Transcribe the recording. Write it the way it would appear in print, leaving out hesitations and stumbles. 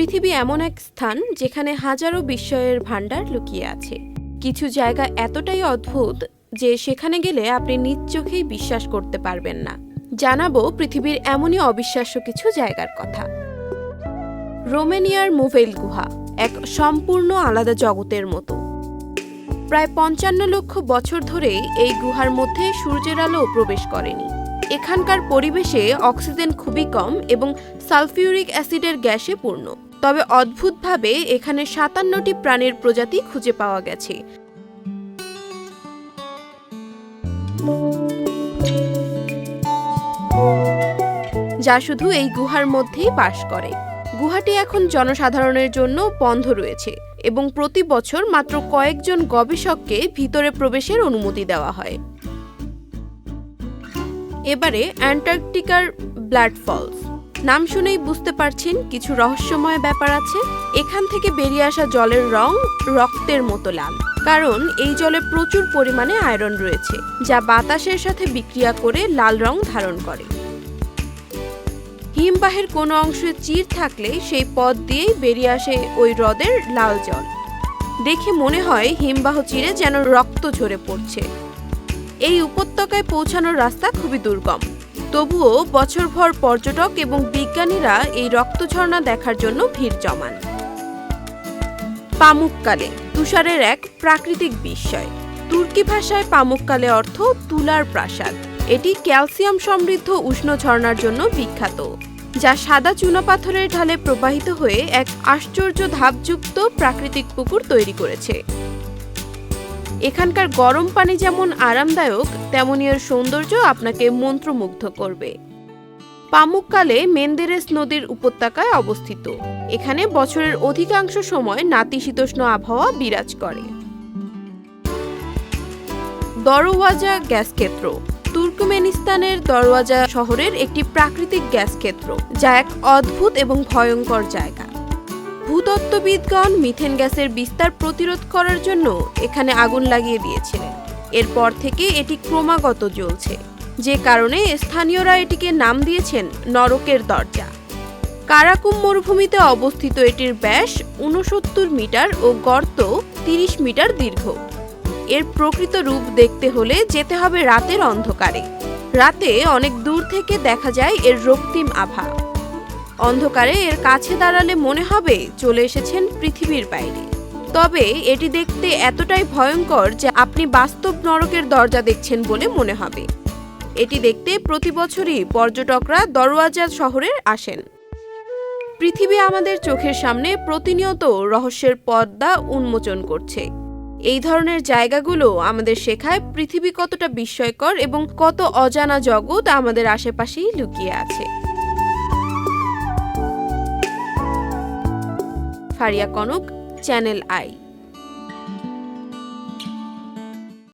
পৃথিবী এমন এক স্থান যেখানে হাজারো বিস্ময়ের ভাণ্ডার লুকিয়ে আছে। কিছু জায়গা এতটাই অদ্ভুত যে সেখানে গেলে আপনি নিজ চোখেই বিশ্বাস করতে পারবেন না। জানাবো পৃথিবীর এমনই অবিশ্বাস্য কিছু জায়গার কথা। রোমানিয়ার মুভেইল গুহা এক সম্পূর্ণ আলাদা জগতের মতো। প্রায় ৫৫ লক্ষ বছর ধরেই এই গুহার মধ্যে সূর্যের আলো প্রবেশ করেনি। এখানকার পরিবেশে অক্সিজেন খুবই কম এবং সালফিউরিক অ্যাসিডের গ্যাসে পূর্ণ। তবে অদ্ভুতভাবে এখানে ৫৭টি প্রাণীর প্রজাতি খুঁজে পাওয়া গেছে। যা শুধু এই গুহার মধ্যেই বাস করে। গুহাটি এখন জনসাধারণের জন্য বন্ধ রয়েছে এবং প্রতি বছর মাত্র কয়েকজন গবেষককে ভিতরে প্রবেশের অনুমতি দেওয়া হয়। এবারে অ্যান্টার্কটিকার ব্লাড ফলস। নাম শুনেই বুঝতে পারছেন কিছু রহস্যময় ব্যাপার আছে। এখান থেকে বেরিয়ে আসা জলের রং রক্তের মতো লাল, কারণ এই জলে প্রচুর পরিমাণে আয়রন রয়েছে, যা বাতাসের সাথে বিক্রিয়া করে লাল রং ধারণ করে। হিমবাহের কোনো অংশে চির থাকলে সেই পথ দিয়েই বেরিয়ে আসে ওই হ্রদের লাল জল। দেখে মনে হয় হিমবাহ চিরে যেন রক্ত ঝরে পড়ছে। এই উপত্যকায় পৌঁছানোর রাস্তা খুবই দুর্গম, তবুও বছরভর পর্যটক এবং বিজ্ঞানীরা এই রক্ত ঝর্ণা দেখার জন্য ভিড় জমান। পামুককালে তুষারের এক প্রাকৃতিক বিস্ময়। তুর্কি ভাষায় পামুককালে অর্থ তুলার প্রাসাদ। এটি ক্যালসিয়াম সমৃদ্ধ উষ্ণ ঝর্ণার জন্য বিখ্যাত, যা সাদা চুনাপাথরের ঢালে প্রবাহিত হয়ে এক আশ্চর্য ধাপযুক্ত প্রাকৃতিক পুকুর তৈরি করেছে। এখানকার গরম পানি যেমন আরামদায়ক, তেমনি এর সৌন্দর্য আপনাকে মন্ত্রমুগ্ধ করবে। পামুককালে মেন্দেরেস নদীর উপত্যকায় অবস্থিত। এখানে বছরের অধিকাংশ সময় নাতিশীতোষ্ণ আবহাওয়া বিরাজ করে। দরওয়াজা গ্যাস ক্ষেত্র তুর্কমেনিস্তানের দরওয়াজা শহরের একটি প্রাকৃতিক গ্যাস ক্ষেত্র, যা এক অদ্ভুত এবং ভয়ঙ্কর জায়গা। ভূতত্ত্ববিদগণ মিথেন গ্যাসের বিস্তার প্রতিরোধ করার জন্য এখানে আগুন লাগিয়ে দিয়েছিলেন। এরপর থেকে এটি ক্রমাগত জ্বলছে, যে কারণে স্থানীয়রা এটিকে নাম দিয়েছেন নরকের দরজা। কারাকুম মরুভূমিতে অবস্থিত এটির ব্যাস ৬৯ মিটার ও গর্ত ৩০ মিটার দীর্ঘ। এর প্রকৃত রূপ দেখতে হলে যেতে হবে রাতের অন্ধকারে। রাতে অনেক দূর থেকে দেখা যায় এর রক্তিম আভা। অন্ধকারে এর কাছে দাঁড়ালে মনে হবে চলে এসেছেন পৃথিবীর বাইরে। তবে এটি দেখতে এতটাই ভয়ঙ্কর যে আপনি বাস্তব নরকের দরজা দেখছেন বলে মনে হবে। এটি দেখতে প্রতি বছরই পর্যটকরা দরওয়াজা শহরে আসেন। পৃথিবী আমাদের চোখের সামনে প্রতিনিয়ত রহস্যের পর্দা উন্মোচন করছে। এই ধরনের জায়গাগুলো আমাদের শেখায় পৃথিবী কতটা বিস্ময়কর এবং কত অজানা জগৎ আমাদের আশেপাশেই লুকিয়ে আছে। Faria Kanak, channel I.